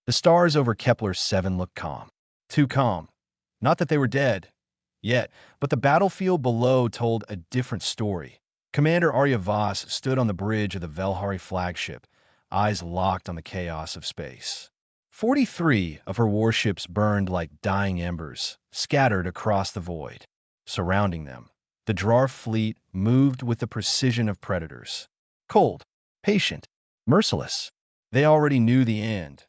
The stars over Kepler-7 looked calm. Too calm. Not that they were dead yet, but the battlefield below told a different story. Commander Arya Voss stood on the bridge of the Velhari flagship, eyes locked on the chaos of space. 43 of her warships burned like dying embers, scattered across the void. Surrounding them, the Drar fleet moved with the precision of predators. Cold, patient, merciless. They already knew the end.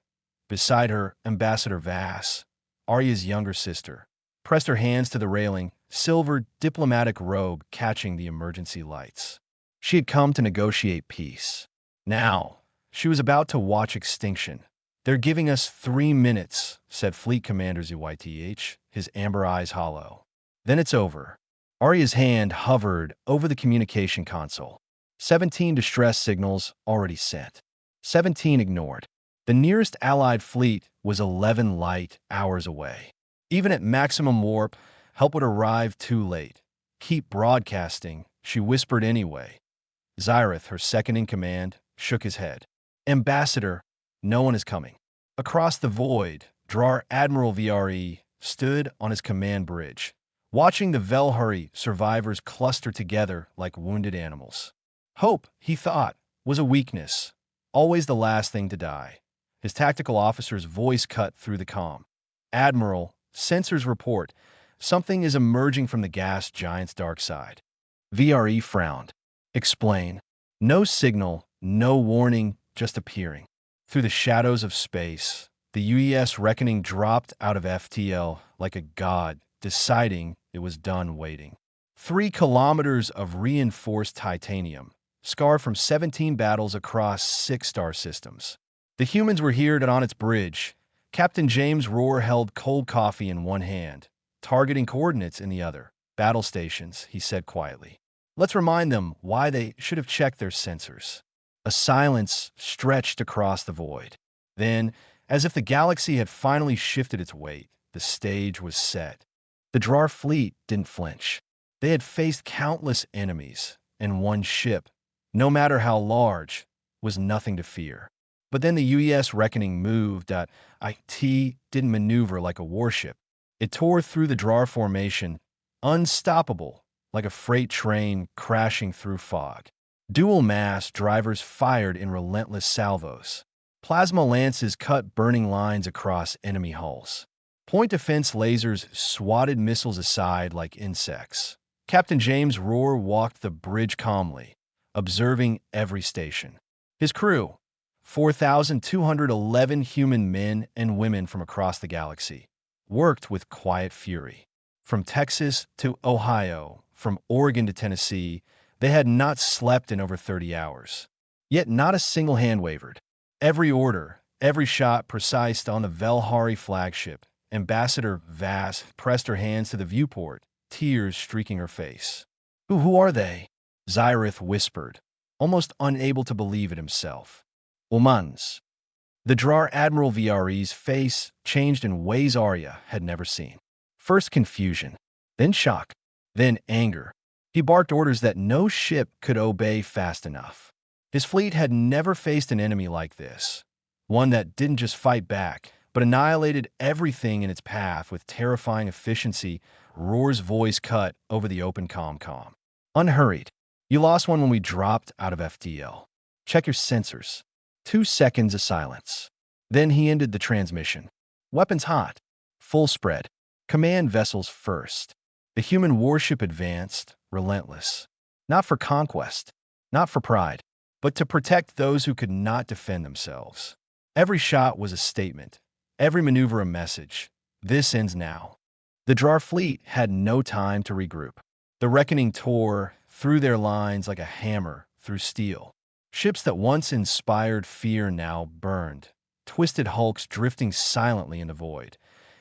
Beside her, Ambassador Vass, Arya's younger sister, pressed her hands to the railing, silver diplomatic robe catching the emergency lights. She had come to negotiate peace. Now, she was about to watch extinction. "They're giving us 3 minutes," said Fleet Commander ZYTH, his amber eyes hollow. "Then it's over." Arya's hand hovered over the communication console. 17 distress signals already sent. 17 ignored. The nearest Allied fleet was 11 light hours away. Even at maximum warp, help would arrive too late. "Keep broadcasting," she whispered anyway. Zyrith, her second-in-command, shook his head. "Ambassador, no one is coming." Across the void, Drar Admiral VRE stood on his command bridge, watching the Velhari survivors cluster together like wounded animals. Hope, he thought, was a weakness, always the last thing to die. His tactical officer's voice cut through the comm. "Admiral, sensors report. Something is emerging from the gas giant's dark side." VRE frowned. "Explain." "No signal, no warning, just appearing." Through the shadows of space, the UES reckoning dropped out of FTL like a god, deciding it was done waiting. 3 kilometers of reinforced titanium, scarred from 17 battles across 6 star systems. The humans were here on its bridge. Captain James Rohr held cold coffee in one hand, targeting coordinates in the other. "Battle stations," he said quietly. "Let's remind them why they should have checked their sensors." A silence stretched across the void. Then, as if the galaxy had finally shifted its weight, the stage was set. The Drar fleet didn't flinch. They had faced countless enemies, and one ship, no matter how large, was nothing to fear. But then the UES reckoning moved. IT didn't maneuver like a warship. It tore through the Drar formation, unstoppable, like a freight train crashing through fog. Dual-mass drivers fired in relentless salvos. Plasma lances cut burning lines across enemy hulls. Point defense lasers swatted missiles aside like insects. Captain James Rohr walked the bridge calmly, observing every station. His crew, 4,211 human men and women from across the galaxy, worked with quiet fury. From Texas to Ohio, from Oregon to Tennessee, they had not slept in over 30 hours. Yet not a single hand wavered. Every order, every shot precise on the Velhari flagship. Ambassador Vass pressed her hands to the viewport, tears streaking her face. Who are they?" Zyrith whispered, almost unable to believe it himself. "Umans." The Drar Admiral VRE's face changed in ways Arya had never seen. First confusion, then shock, then anger. He barked orders that no ship could obey fast enough. His fleet had never faced an enemy like this, one that didn't just fight back, but annihilated everything in its path with terrifying efficiency. Rohr's voice cut over the open comm. "Unhurried. You lost one when we dropped out of FTL. Check your sensors." 2 seconds of silence. Then he ended the transmission. "Weapons hot. Full spread. Command vessels first." The human warship advanced, relentless. Not for conquest, not for pride, but to protect those who could not defend themselves. Every shot was a statement, every maneuver a message. This ends now. The Drar fleet had no time to regroup. The reckoning tore through their lines like a hammer through steel. Ships that once inspired fear now burned, twisted hulks drifting silently in the void.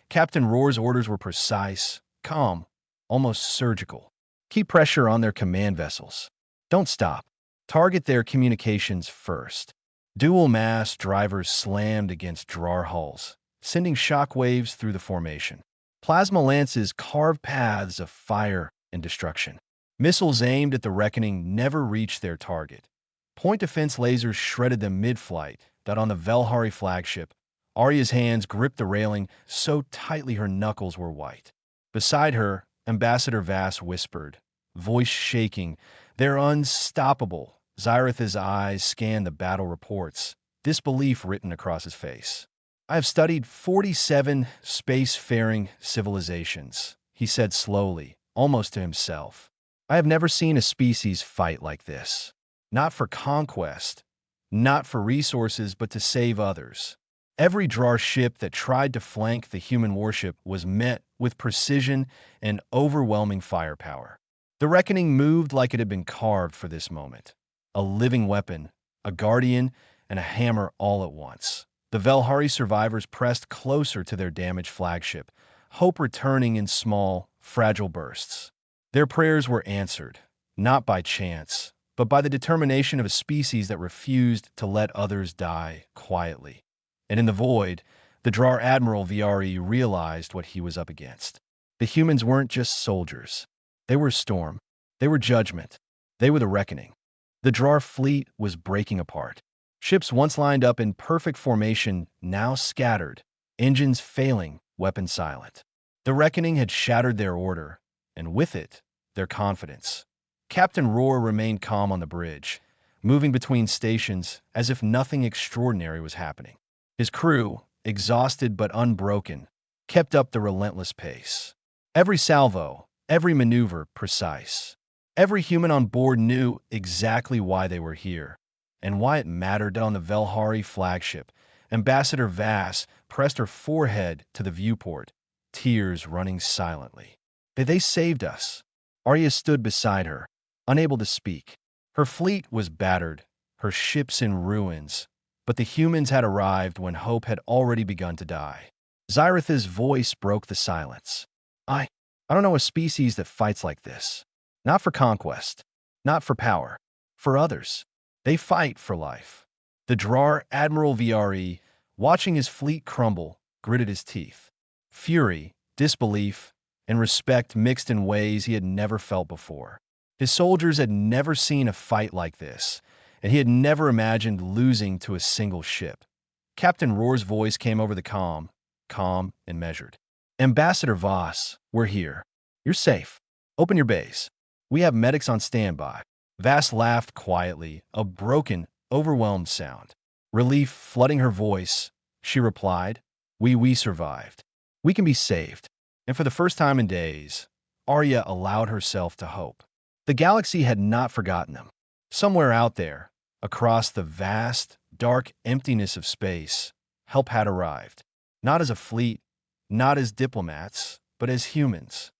Captain Rohr's orders were precise, calm, almost surgical. Keep pressure on their command vessels. Don't stop. Target their communications first. Dual-mass drivers slammed against Drar hulls, sending shockwaves through the formation. Plasma lances carved paths of fire and destruction. Missiles aimed at the reckoning never reached their target. Point defense lasers shredded them mid-flight, that on the Velhari flagship, Arya's hands gripped the railing so tightly her knuckles were white. Beside her, Ambassador Vass whispered, voice shaking, "They're unstoppable." Xyrath's eyes scanned the battle reports, disbelief written across his face. "I have studied 47 spacefaring civilizations," he said slowly, almost to himself. "I have never seen a species fight like this. Not for conquest, not for resources, but to save others. Every Draar ship that tried to flank the human warship was met with precision and overwhelming firepower. The Reckoning moved like it had been carved for this moment. A living weapon, a guardian, and a hammer all at once. The Velhari survivors pressed closer to their damaged flagship, hope returning in small, fragile bursts. Their prayers were answered, not by chance, but by the determination of a species that refused to let others die quietly. And in the void, the Draar Admiral VRE realized what he was up against. The humans weren't just soldiers. They were storm. They were judgment. They were the reckoning. The Draar fleet was breaking apart. Ships once lined up in perfect formation, now scattered, engines failing, weapons silent. The reckoning had shattered their order, and with it, their confidence. Captain Rohr remained calm on the bridge, moving between stations as if nothing extraordinary was happening. His crew, exhausted but unbroken, kept up the relentless pace. Every salvo, every maneuver precise. Every human on board knew exactly why they were here, and why it mattered. On the Velhari flagship, Ambassador Vass pressed her forehead to the viewport, tears running silently. They saved us. Arya stood beside her, unable to speak. Her fleet was battered, her ships in ruins, but the humans had arrived when hope had already begun to die. Xyrath's voice broke the silence. I don't know a species that fights like this. Not for conquest, not for power, for others. They fight for life. The Draar Admiral VRE, watching his fleet crumble, gritted his teeth. Fury, disbelief, and respect mixed in ways he had never felt before. His soldiers had never seen a fight like this, and he had never imagined losing to a single ship. Captain Rohr's voice came over the calm and measured. "Ambassador Voss, we're here. You're safe. Open your bays. We have medics on standby." Vass laughed quietly, a broken, overwhelmed sound. Relief flooding her voice, she replied, We survived. We can be saved." And for the first time in days, Arya allowed herself to hope. The galaxy had not forgotten them. Somewhere out there, across the vast, dark emptiness of space, help had arrived. Not as a fleet, not as diplomats, but as humans.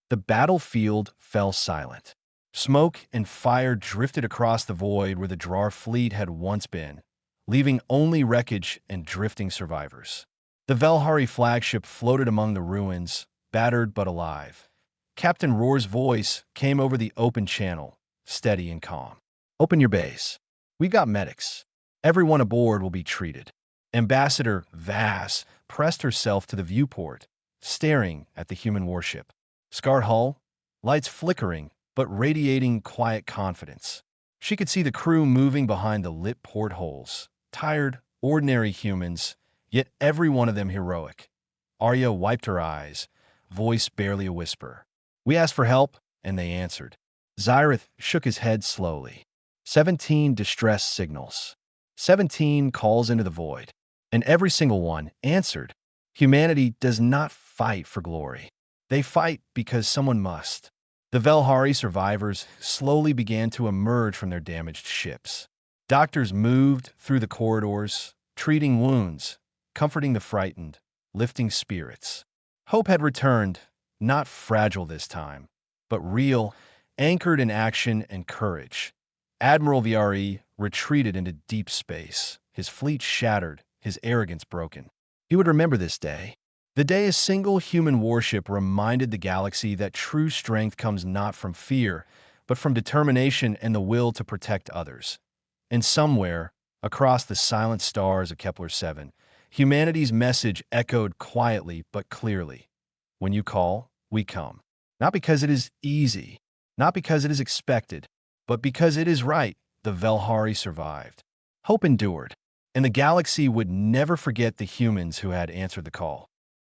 The battlefield fell silent. Smoke and fire drifted across the void where the Draar fleet had once been, leaving only wreckage and drifting survivors. The Velhari flagship floated among the ruins, battered but alive. Captain Rohr's voice came over the open channel, steady and calm. "Open your bays. We've got medics. Everyone aboard will be treated." Ambassador Vass pressed herself to the viewport, staring at the human warship. Scarred hull, lights flickering, but radiating quiet confidence. She could see the crew moving behind the lit portholes, tired, ordinary humans, yet every one of them heroic. Arya wiped her eyes, voice barely a whisper. "We asked for help, and they answered." Xyrath shook his head slowly. 17 distress signals. 17 calls into the void. And every single one answered. Humanity does not fight for glory. They fight because someone must. The Velhari survivors slowly began to emerge from their damaged ships. Doctors moved through the corridors, treating wounds, comforting the frightened, lifting spirits. Hope had returned, not fragile this time, but real, anchored in action and courage. Admiral VRE retreated into deep space, his fleet shattered, his arrogance broken. He would remember this day. The day a single human warship reminded the galaxy that true strength comes not from fear, but from determination and the will to protect others. And somewhere, across the silent stars of Kepler-7, humanity's message echoed quietly but clearly. When you call, we come. Not because it is easy, not because it is expected, but because it is right. The Velhari survived. Hope endured. and the galaxy would never forget the humans who had answered the call.